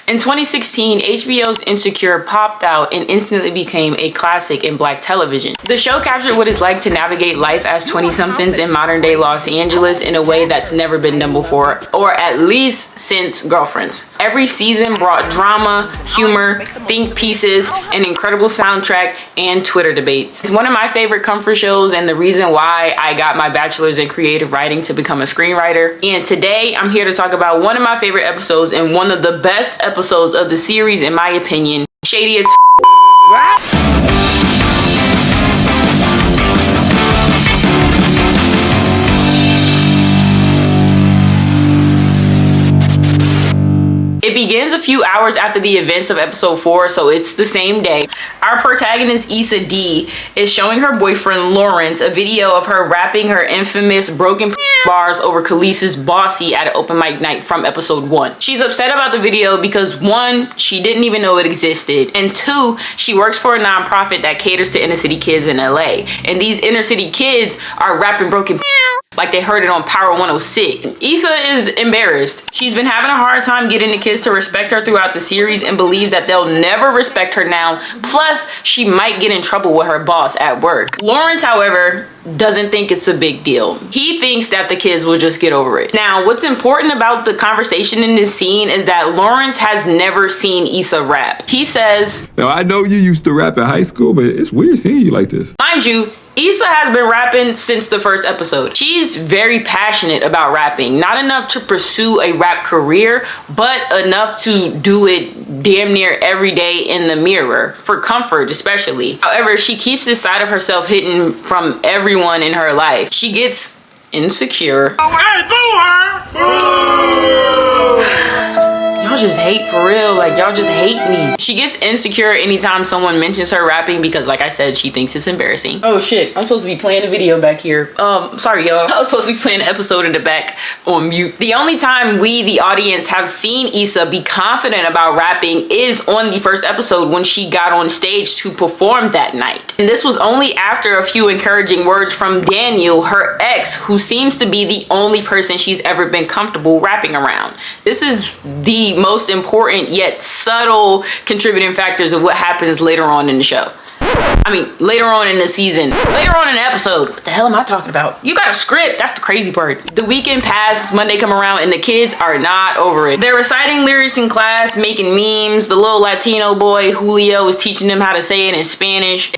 In 2016, HBO's Insecure popped out and instantly became a classic in Black television. The show captured what it's like to navigate life as 20-somethings in modern-day Los Angeles in a way that's never been done before, or at least since Girlfriends. Every season brought drama, humor, think pieces, an incredible soundtrack, and Twitter debates. It's one of my favorite comfort shows and the reason why I got my bachelor's in creative writing to become a screenwriter. And today, I'm here to talk about one of my favorite episodes and one of the best episodes of the series, in my opinion. Shady as It begins a few hours after the events of episode 4, so it's the same day. Our protagonist, Issa D, is showing her boyfriend, Lawrence, a video of her rapping her infamous broken bars over Khaleesi's Bossy at an open mic night from episode 1. She's upset about the video because 1, she didn't even know it existed, and 2, she works for a nonprofit that caters to inner city kids in LA. And these inner city kids are rapping broken like they heard it on Power 106. Issa is embarrassed. She's been having a hard time getting the kids to respect her throughout the series and believes that they'll never respect her now. Plus, she might get in trouble with her boss at work. Lawrence, however, doesn't think it's a big deal. He thinks that the kids will just get over it. Now, what's important about the conversation in this scene is that Lawrence has never seen Issa rap. He says, "Now, I know you used to rap in high school, but it's weird seeing you like this." Mind you, Issa has been rapping since the first episode. She's very passionate about rapping. Not enough to pursue a rap career, but enough to do it damn near every day in the mirror, for comfort especially. However, she keeps this side of herself hidden from everyone in her life. She gets insecure. Y'all just hate for real, like y'all just hate me. She gets insecure anytime someone mentions her rapping because, like I said, she thinks it's embarrassing. Oh shit, I'm supposed to be playing a video back here. Sorry y'all. I was supposed to be playing an episode in the back on mute. The only time we, the audience, have seen Issa be confident about rapping is on the first episode when she got on stage to perform that night. And this was only after a few encouraging words from Daniel, her ex, who seems to be the only person she's ever been comfortable rapping around. This is the most important yet subtle contributing factors of what happens later on in the show. I mean, later on in the season, later on in the episode. What the hell am I talking about? You got a script. That's the crazy part. The weekend passes, Monday come around, and the kids are not over it. They're reciting lyrics in class, making memes. The little Latino boy, Julio, is teaching them how to say it in Spanish.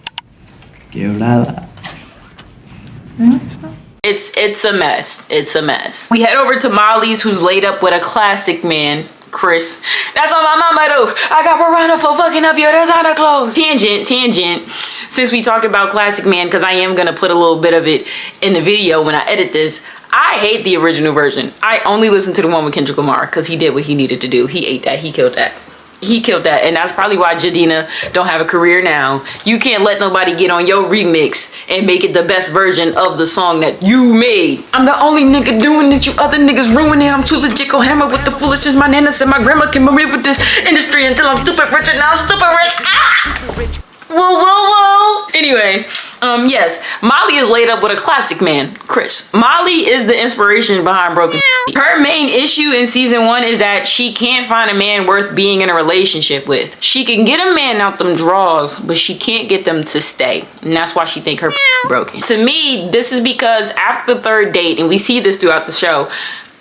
It's a mess. It's a mess. We head over to Molly's, who's laid up with a classic man, Chris. That's what my mama do. I got piranha for fucking up your designer clothes. Tangent. Since we talk about classic man, because I am gonna put a little bit of it in the video when I edit this. I hate the original version. I only listen to the one with Kendrick Lamar because he did what he needed to do. He ate that. He killed that. He killed that, and that's probably why Jadina don't have a career now. You can't let nobody get on your remix and make it the best version of the song that you made. I'm the only nigga doing it, you other niggas ruin it. I'm too legit, go hammer with the foolishness. My nana said my grandma can live with this industry until I'm stupid rich, and now I'm stupid rich. Ah! Whoa. Anyway, yes, Molly is laid up with a classic man, Chris. Molly is the inspiration behind Broken. Her main issue in season 1 is that she can't find a man worth being in a relationship with. She can get a man out them draws, but she can't get them to stay. And that's why she think her broken. To me, this is because after the 3rd date, and we see this throughout the show,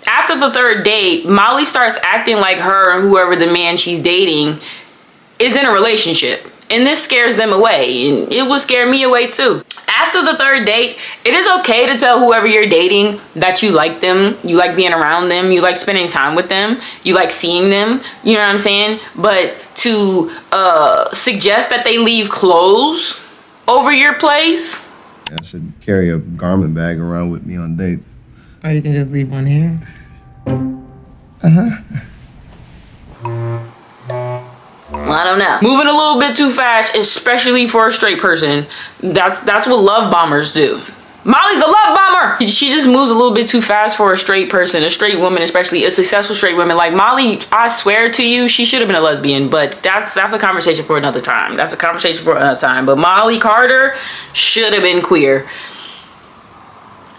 after the 3rd date, Molly starts acting like her and whoever the man she's dating is in a relationship. And this scares them away, and it would scare me away too. After the 3rd date, it is okay to tell whoever you're dating that you like them, you like being around them, you like spending time with them, you like seeing them, you know what I'm saying? But to suggest that they leave clothes over your place? I should carry a garment bag around with me on dates. Or you can just leave one here. I don't know. Moving a little bit too fast, especially for a straight person. That's what love bombers do. Molly's a love bomber. She just moves a little bit too fast for a straight person, a straight woman, especially a successful straight woman. Like Molly, I swear to you, she should have been a lesbian, but that's a conversation for another time. But Molly Carter should have been queer.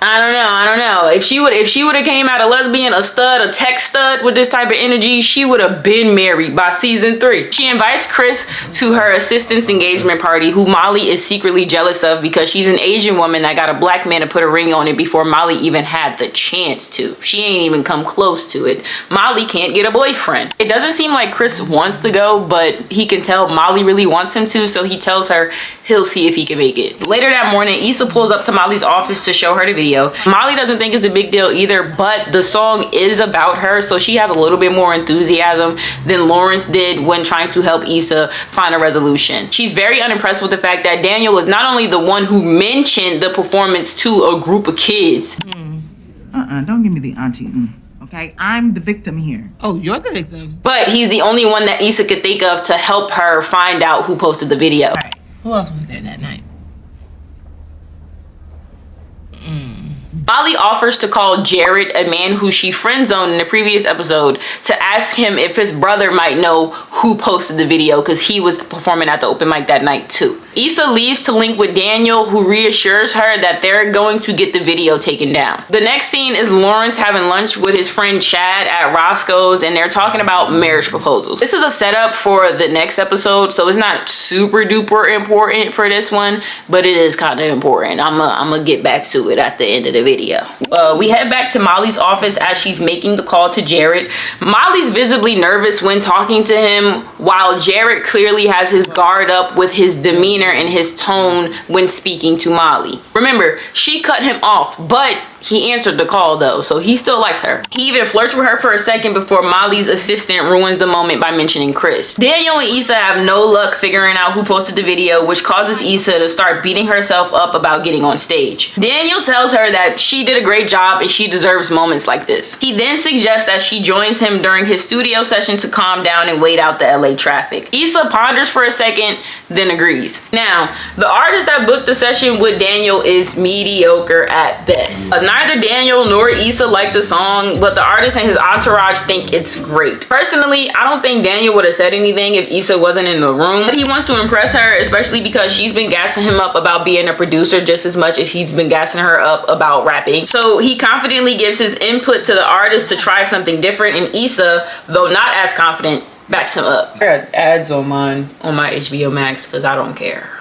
I don't know. If she would have came out a lesbian, a stud, a tech stud with this type of energy, she would have been married by season 3. She invites Chris to her assistant's engagement party, who Molly is secretly jealous of because she's an Asian woman that got a black man to put a ring on it before Molly even had the chance to. She ain't even come close to it. Molly can't get a boyfriend. It doesn't seem like Chris wants to go, but he can tell Molly really wants him to, so he tells her he'll see if he can make it. Later that morning, Issa pulls up to Molly's office to show her the video. Molly doesn't think it's a big deal either, but the song is about her, so she has a little bit more enthusiasm than Lawrence did when trying to help Issa find a resolution. She's very unimpressed with the fact that Daniel is not only the one who mentioned the performance to a group of kids. Don't give me the auntie. Okay, I'm the victim here. Oh, you're the victim. But he's the only one that Issa could think of to help her find out who posted the video. All right. Who else was there that night? Molly offers to call Jared, a man who she friend-zoned in the previous episode, to ask him if his brother might know who posted the video because he was performing at the open mic that night too. Issa leaves to link with Daniel, who reassures her that they're going to get the video taken down. The next scene is Lawrence having lunch with his friend Chad at Roscoe's, and they're talking about marriage proposals. This is a setup for the next episode, so it's not super duper important for this one, but it is kind of important. I'm gonna get back to it at the end of the video. We head back to Molly's office as she's making the call to Jared. Molly's visibly nervous when talking to him, while Jared clearly has his guard up with his demeanor and his tone when speaking to Molly. Remember, she cut him off, but he answered the call though, so he still likes her. He even flirts with her for a second before Molly's assistant ruins the moment by mentioning Chris. Daniel and Issa have no luck figuring out who posted the video, which causes Issa to start beating herself up about getting on stage. Daniel tells her that she did a great job and she deserves moments like this. He then suggests that she joins him during his studio session to calm down and wait out the LA traffic. Issa ponders for a second, then agrees. Now, the artist that booked the session with Daniel is mediocre at best. Neither Daniel nor Issa like the song, but the artist and his entourage think it's great. Personally, I don't think Daniel would have said anything if Issa wasn't in the room, but he wants to impress her, especially because she's been gassing him up about being a producer just as much as he's been gassing her up about rapping. So he confidently gives his input to the artist to try something different, and Issa, though not as confident, backs him up. I got ads on my HBO Max because I don't care.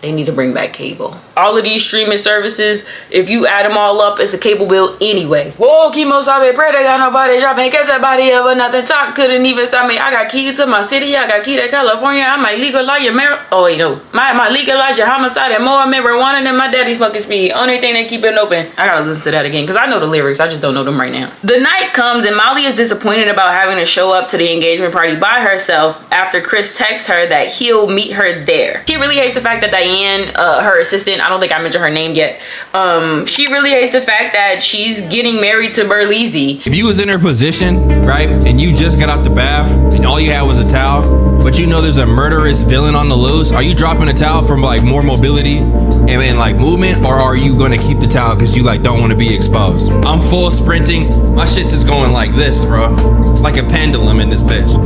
They need to bring back cable. All of these streaming services, if you add them all up, it's a cable bill anyway. Whoa, Kimo sabe, pray to got nobody dropping, catch that body ever, nothing talk, couldn't even stop me. I got keys to my city, I got key to California, I might legalize your oh wait, no. My legalize your homicide and more marijuana than my daddy's smoking speed. Only thing that keep it open. I gotta listen to that again, because I know the lyrics, I just don't know them right now. The night comes and Molly is disappointed about having to show up to the engagement party by herself after Chris texts her that he'll meet her there. She really hates the fact that Diane, her assistant, I don't think I mentioned her name yet, she really hates the fact that she's getting married to Berlizzi. If you was in her position, right, and you just got out the bath and all you had was a towel, but you know there's a murderous villain on the loose, are you dropping a towel from like more mobility and like movement, or are you gonna keep the towel because you like don't want to be exposed? I'm full sprinting, my shit's just going like this, bro, like a pendulum in this bitch.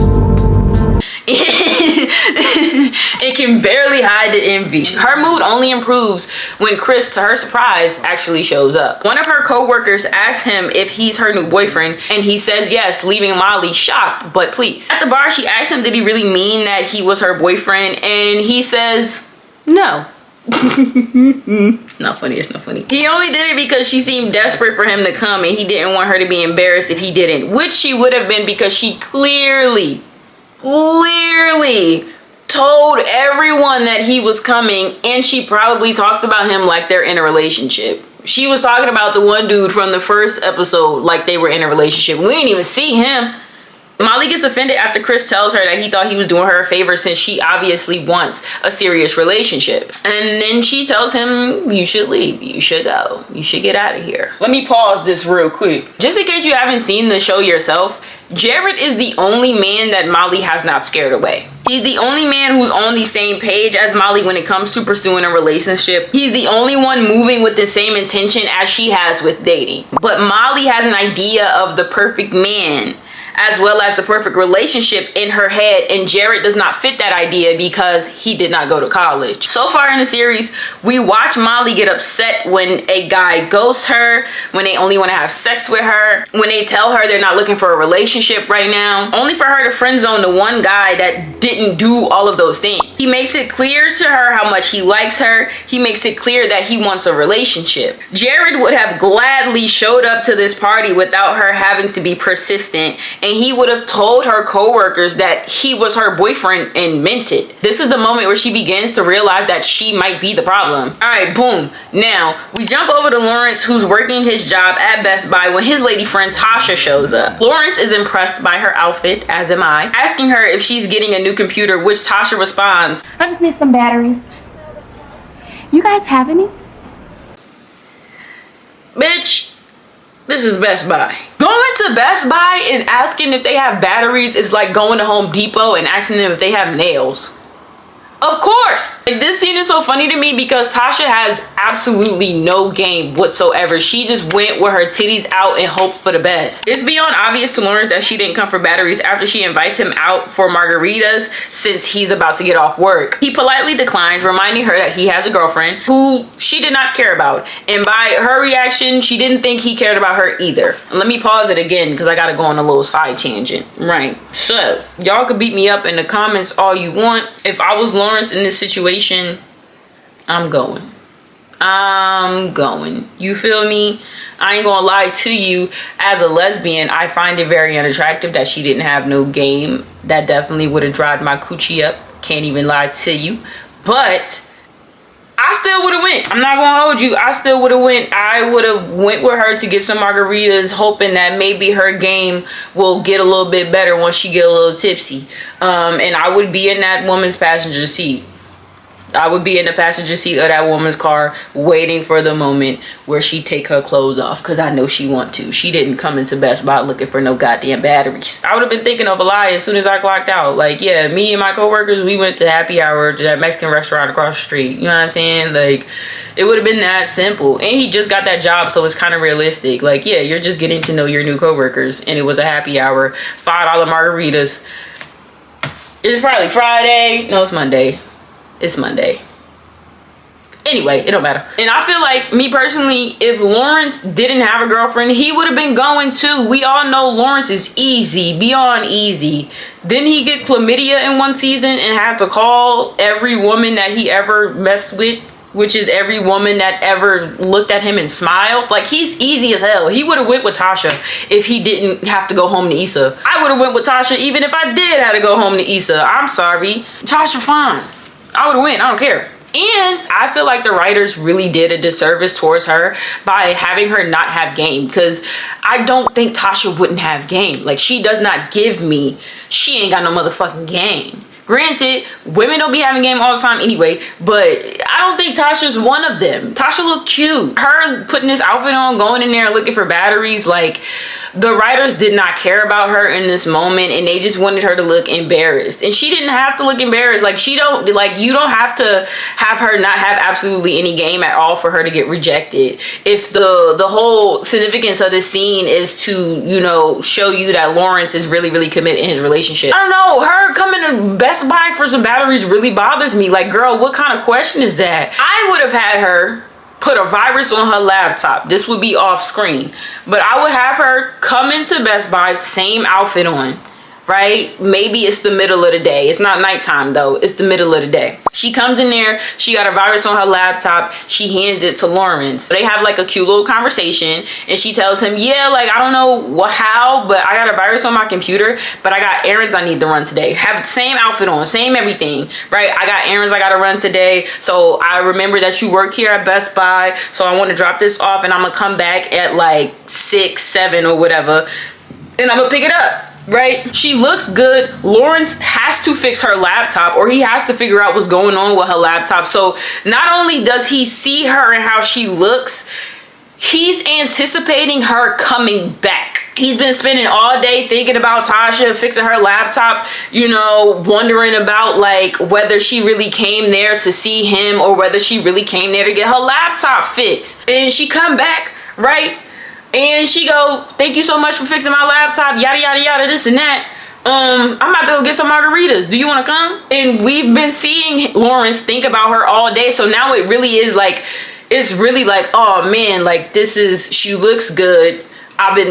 It can barely hide the envy. Her mood only improves when Chris, to her surprise, actually shows up. One of her co-workers asks him if he's her new boyfriend, and he says yes, leaving Molly shocked but pleased. At the bar, she asks him did he really mean that he was her boyfriend, and he says no. Not funny, it's not funny. He only did it because she seemed desperate for him to come, and he didn't want her to be embarrassed if he didn't, which she would have been because she clearly told everyone that he was coming, and she probably talks about him like they're in a relationship. She was talking about the one dude from the first episode like they were in a relationship. We didn't even see him. Molly gets offended after Chris tells her that he thought he was doing her a favor since she obviously wants a serious relationship. And then she tells him, you should leave, you should go, you should get out of here. Let me pause this real quick. Just in case you haven't seen the show yourself, Jared is the only man that Molly has not scared away. He's the only man who's on the same page as Molly when it comes to pursuing a relationship. He's the only one moving with the same intention as she has with dating. But Molly has an idea of the perfect man as well as the perfect relationship in her head, and Jared does not fit that idea because he did not go to college. So far in the series, we watch Molly get upset when a guy ghosts her, when they only want to have sex with her, when they tell her they're not looking for a relationship right now, only for her to friend zone the one guy that didn't do all of those things. He makes it clear to her how much he likes her. He makes it clear that he wants a relationship. Jared would have gladly showed up to this party without her having to be persistent, and he would have told her coworkers that he was her boyfriend and meant it. This is the moment where she begins to realize that she might be the problem. All right, boom. Now we jump over to Lawrence, who's working his job at Best Buy when his lady friend Tasha shows up. Lawrence is impressed by her outfit, as am I, asking her if she's getting a new computer, which Tasha responds, I just need some batteries. You guys have any? bitch, this is Best Buy. Going to Best Buy and asking if they have batteries is like going to Home Depot and asking them if they have nails. Of course. Like, this scene is so funny to me because Tasha has absolutely no game whatsoever. She just went with her titties out and hoped for the best. It's beyond obvious to Lawrence that she didn't come for batteries after she invites him out for margaritas since he's about to get off work. He politely declines, reminding her that he has a girlfriend who she did not care about. And by her reaction, she didn't think he cared about her either. And let me pause it again because I gotta go on a little side tangent. Right. So, y'all could beat me up in the comments all you want. If I was Lawrence in this situation, I'm going. You feel me? I ain't gonna lie to you. As a lesbian, I find it very unattractive that she didn't have no game. That definitely would have dried my coochie up. Can't even lie to you. But I still would have went. I'm not gonna hold you. I still would have went. I would have went with her to get some margaritas, hoping that maybe her game will get a little bit better once she get a little tipsy. And I would be in that woman's passenger seat. I would be in the passenger seat of that woman's car waiting for the moment where she take her clothes off, because I know she want to. She didn't come into Best Buy looking for no goddamn batteries. I would have been thinking of a lie as soon as I clocked out. Like, yeah, me and my coworkers, we went to happy hour to that Mexican restaurant across the street. You know what I'm saying? Like, it would have been that simple. And he just got that job, so it's kind of realistic. Like, yeah, you're just getting to know your new coworkers, and it was a happy hour, $5 margaritas. It's probably Friday. No, it's Monday. It's Monday. Anyway, it don't matter. And I feel like, me personally, if Lawrence didn't have a girlfriend, he would have been going too. We all know Lawrence is easy, beyond easy. Didn't he get chlamydia in one season and have to call every woman that he ever messed with, which is every woman that ever looked at him and smiled? Like, he's easy as hell. He would have went with Tasha if he didn't have to go home to Issa. I would have went with Tasha even if I did have to go home to Issa. I'm sorry. Tasha, fine. I would have went. I don't care. And I feel like the writers really did a disservice towards her by having her not have game, because I don't think Tasha wouldn't have game. Like, she does not give me, she ain't got no motherfucking game. Granted, women don't be having game all the time anyway, but I don't think Tasha's one of them. Tasha looked cute. Her putting this outfit on, going in there looking for batteries, like, the writers did not care about her in this moment, and they just wanted her to look embarrassed. And she didn't have to look embarrassed. Like, you don't have to have her not have absolutely any game at all for her to get rejected. If the whole significance of this scene is to, you know, show you that Lawrence is really, really committed in his relationship. I don't know, her coming to Best Buy for some batteries really bothers me. Like, girl, what kind of question is that? I would have had her put a virus on her laptop. This would be off screen, but I would have her come into Best Buy, same outfit on, right? Maybe it's the middle of the day. It's not nighttime though. It's the middle of the day. She comes in there, she got a virus on her laptop, she hands it to Lawrence. They have like a cute little conversation, and she tells him, yeah, like, I don't know how, but I got a virus on my computer, but I got errands I need to run today. Have the same outfit on, same everything, right? I got errands I gotta run today, so I remember that you work here at Best Buy, so I want to drop this off, and I'm gonna come back at like 6, 7 or whatever, and I'm gonna pick it up. Right? She looks good. Lawrence has to fix her laptop, or he has to figure out what's going on with her laptop. So not only does he see her and how she looks, he's anticipating her coming back. He's been spending all day thinking about Tasha, fixing her laptop, you know, wondering about like whether she really came there to see him or whether she really came there to get her laptop fixed. And she come back, right? And she go, thank you so much for fixing my laptop, yada, yada, yada, this and that. I'm about to go get some margaritas. Do you want to come? And we've been seeing Lawrence think about her all day. So now it really is like, it's really like, oh man, like she looks good.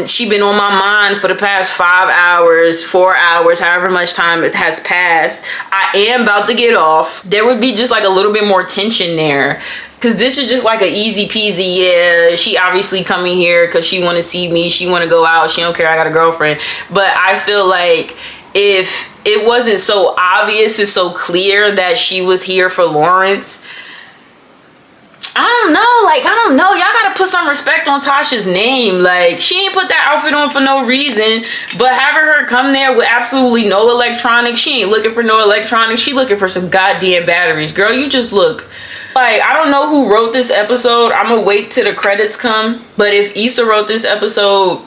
She been on my mind for the past 5 hours, 4 hours, however much time it has passed. I am about to get off. There would be just like a little bit more tension there. Cause this is just like an easy peasy, yeah, she obviously coming here cause she wanna see me, she wanna go out, she don't care I got a girlfriend. But I feel like if it wasn't so obvious and so clear that she was here for Lawrence, I don't know. Y'all gotta put some respect on Tasha's name. Like, she ain't put that outfit on for no reason, but having her come there with absolutely no electronics, she ain't looking for no electronics, she looking for some goddamn batteries. Girl, you just look like, I don't know who wrote this episode. I'm gonna wait till the credits come, but if Issa wrote this episode,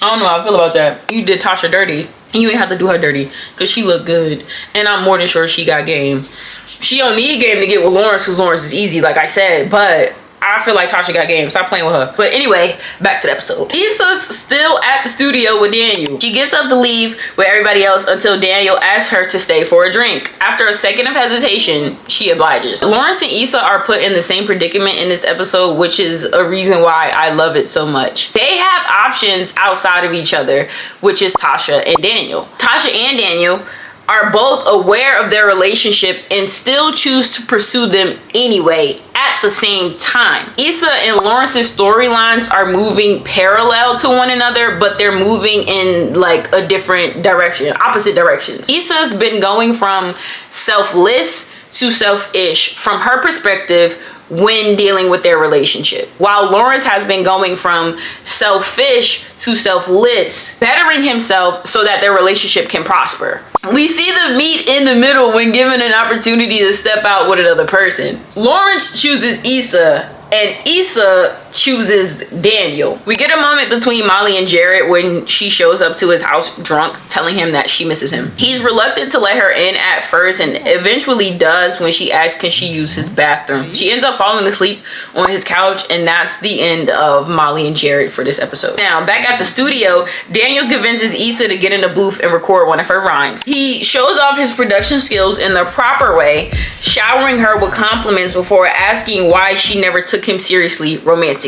I don't know how I feel about that. You did Tasha dirty. You ain't have to do her dirty because she looked good, and I'm more than sure she got game. She don't need game to get with Lawrence because Lawrence is easy, like I said, but I feel like Tasha got game. Stop playing with her. But anyway, back to the episode. Issa's still at the studio with Daniel. She gets up to leave with everybody else until Daniel asks her to stay for a drink. After a second of hesitation, she obliges. Lawrence and Issa are put in the same predicament in this episode, which is a reason why I love it so much. They have options outside of each other, which is Tasha and Daniel. Tasha and Daniel are both aware of their relationship and still choose to pursue them anyway at the same time. Issa and Lawrence's storylines are moving parallel to one another, but they're moving in like a different direction, opposite directions. Issa's been going from selfless to selfish from her perspective when dealing with their relationship, while Lawrence has been going from selfish to selfless, bettering himself so that their relationship can prosper. We see the meet in the middle when given an opportunity to step out with another person. Lawrence chooses Issa and Issa chooses Daniel. We get a moment between Molly and Jared when she shows up to his house drunk, telling him that she misses him. He's reluctant to let her in at first and eventually does when she asks can she use his bathroom. She ends up falling asleep on his couch, and that's the end of Molly and Jared for this episode. Now, back at the studio, Daniel convinces Issa to get in the booth and record one of her rhymes. He shows off his production skills in the proper way, showering her with compliments before asking why she never took him seriously romantically.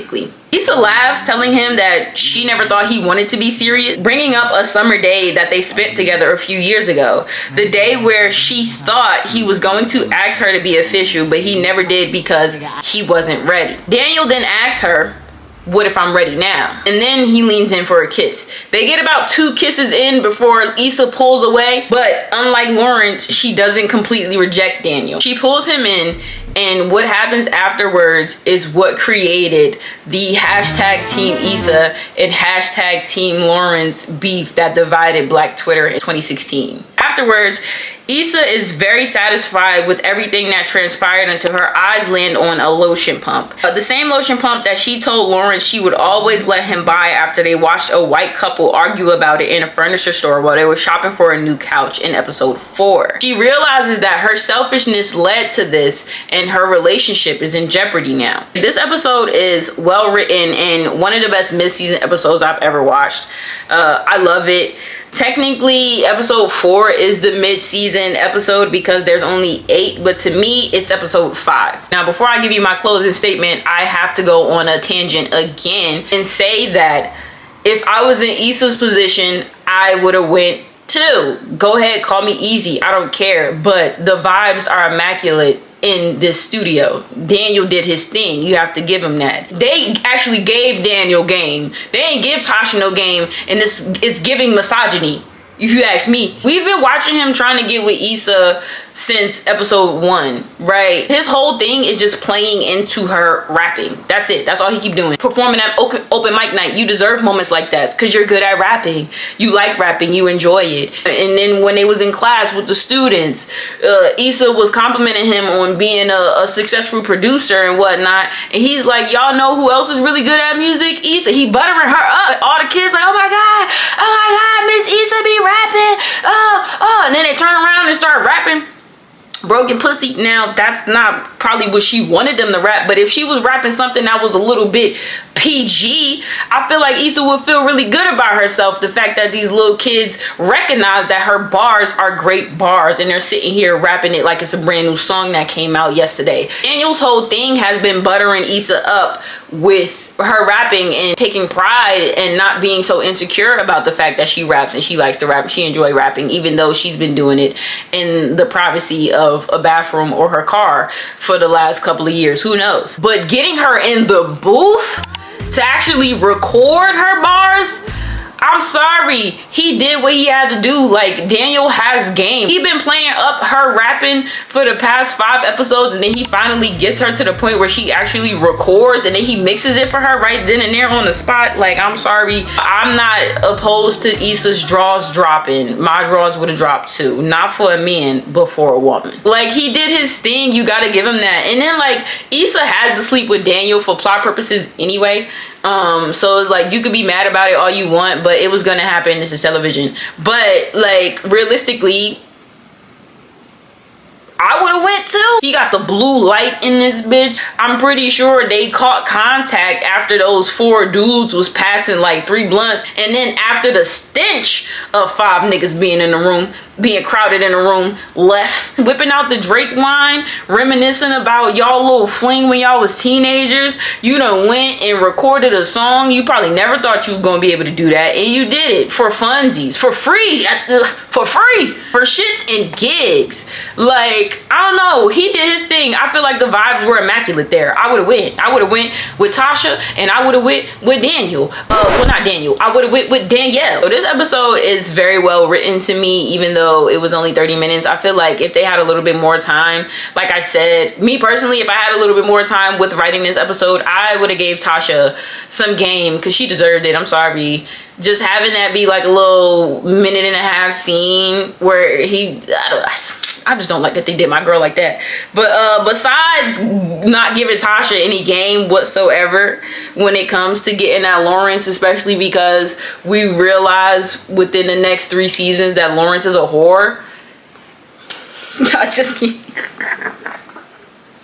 Issa laughs, telling him that she never thought he wanted to be serious, bringing up a summer day that they spent together a few years ago. The day where she thought he was going to ask her to be official, but he never did because he wasn't ready. Daniel then asks her, what if I'm ready now? And then he leans in for a kiss. They get about 2 kisses in before Issa pulls away, but unlike Lawrence, she doesn't completely reject Daniel. She pulls him in, and what happens afterwards is what created the hashtag Team Issa and hashtag Team Lawrence beef that divided Black Twitter in 2016. Afterwards, Issa is very satisfied with everything that transpired until her eyes land on a lotion pump. The same lotion pump that she told Lawrence she would always let him buy after they watched a white couple argue about it in a furniture store while they were shopping for a new couch in episode 4. She realizes that her selfishness led to this and her relationship is in jeopardy now. This episode is well written and one of the best mid-season episodes I've ever watched. I love it. Technically, episode 4 is the mid-season episode because there's only 8, but to me, it's episode 5. Now, before I give you my closing statement, I have to go on a tangent again and say that if I was in Issa's position, I would have went too. Go ahead, call me easy, I don't care, but the vibes are immaculate in this studio. Daniel did his thing. You have to give him that. They actually gave Daniel game. They ain't give Tasha no game, and it's giving misogyny, if you ask me. We've been watching him trying to get with Issa since episode 1, right? His whole thing is just playing into her rapping. That's it. That's all he keep doing. Performing at open mic night. You deserve moments like that because you're good at rapping. You like rapping. You enjoy it. And then when they was in class with the students, Issa was complimenting him on being a successful producer and whatnot. And he's like, y'all know who else is really good at music? Issa. He buttering her up. All the kids like, oh my God, Miss Issa be rapping. Oh. And then they turn around and start rapping. broken pussy. Now that's not probably what she wanted them to rap, but if she was rapping something that was a little bit PG, I feel like Issa would feel really good about herself. The fact that these little kids recognize that her bars are great bars and they're sitting here rapping it like it's a brand new song that came out yesterday. Daniel's whole thing has been buttering Issa up with her rapping and taking pride and not being so insecure about the fact that she raps and she likes to rap. She enjoys rapping, even though she's been doing it in the privacy of a bathroom or her car for the last couple of years. Who knows? But getting her in the booth to actually record her bars, I'm sorry, he did what he had to do. Like, Daniel has game. He been playing up her rapping for the past 5 episodes, and then he finally gets her to the point where she actually records, and then he mixes it for her right then and there on the spot. Like, I'm sorry, I'm not opposed to Issa's draws dropping. My draws would have dropped too, not for a man but for a woman. Like, he did his thing, you gotta give him that. And then, like, Issa had to sleep with Daniel for plot purposes anyway. So it's like, you could be mad about it all you want, but it was gonna happen. This is television. But like, realistically, I would have went too. He got the blue light in this bitch. I'm pretty sure they caught contact after those 4 dudes was passing like 3 blunts, and then after the stench of 5 niggas being in the room, being crowded in the room, left, whipping out the Drake wine, reminiscing about y'all little fling when y'all was teenagers. You done went and recorded a song. You probably never thought you were gonna be able to do that, and you did it for funsies, for free, for shits and gigs. Like, I don't know, he did his thing. I feel like the vibes were immaculate there. I would have went with Tasha, and I would have went with Daniel. Well, not Daniel, I would have went with Danielle. So this episode is very well written to me, even though it was only 30 minutes. I feel like if they had a little bit more time, like I said, me personally, if I had a little bit more time with writing this episode, I would have gave Tasha some game, because she deserved it. I'm sorry. Just having that be like a little 1.5-minute scene where I just don't like that they did my girl like that. But besides not giving Tasha any game whatsoever when it comes to getting at Lawrence, especially because we realize within the next 3 seasons that Lawrence is a whore. I just can't.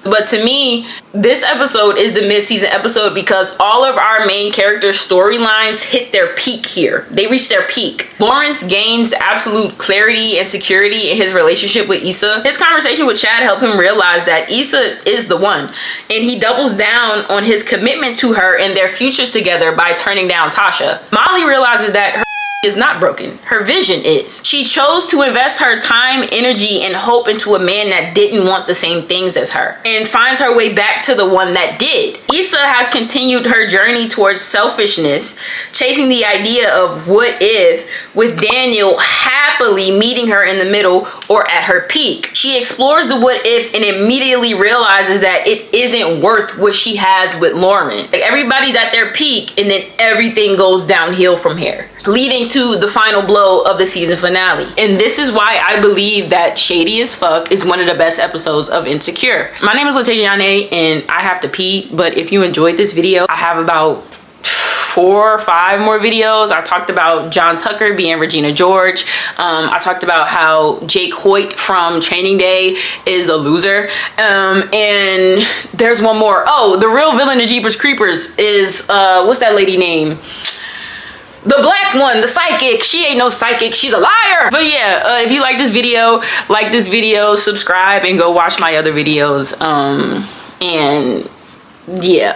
But to me, this episode is the mid-season episode because all of our main characters' storylines hit their peak here. They reached their peak. Lawrence gains absolute clarity and security in his relationship with Issa. His conversation with Chad helped him realize that Issa is the one. And he doubles down on his commitment to her and their futures together by turning down Tasha. Molly realizes that her is not broken. Her vision is. She chose to invest her time, energy, and hope into a man that didn't want the same things as her, and finds her way back to the one that did. Issa has continued her journey towards selfishness, chasing the idea of what if, with Daniel happily meeting her in the middle or at her peak. She explores the what if and immediately realizes that it isn't worth what she has with Lauren. Like, everybody's at their peak and then everything goes downhill from here, leading to the final blow of the season finale. And this is why I believe that Shady as Fuck is one of the best episodes of Insecure. My name is Latayane and I have to pee, but if you enjoyed this video, I have about 4 or 5 more videos. I talked about John Tucker being Regina George. I talked about how Jake Hoyt from Training Day is a loser. And there's one more. Oh, the real villain of Jeepers Creepers is, what's that lady name? The black one, the psychic. She ain't no psychic, she's a liar. But yeah, if you like this video, subscribe and go watch my other videos. And yeah.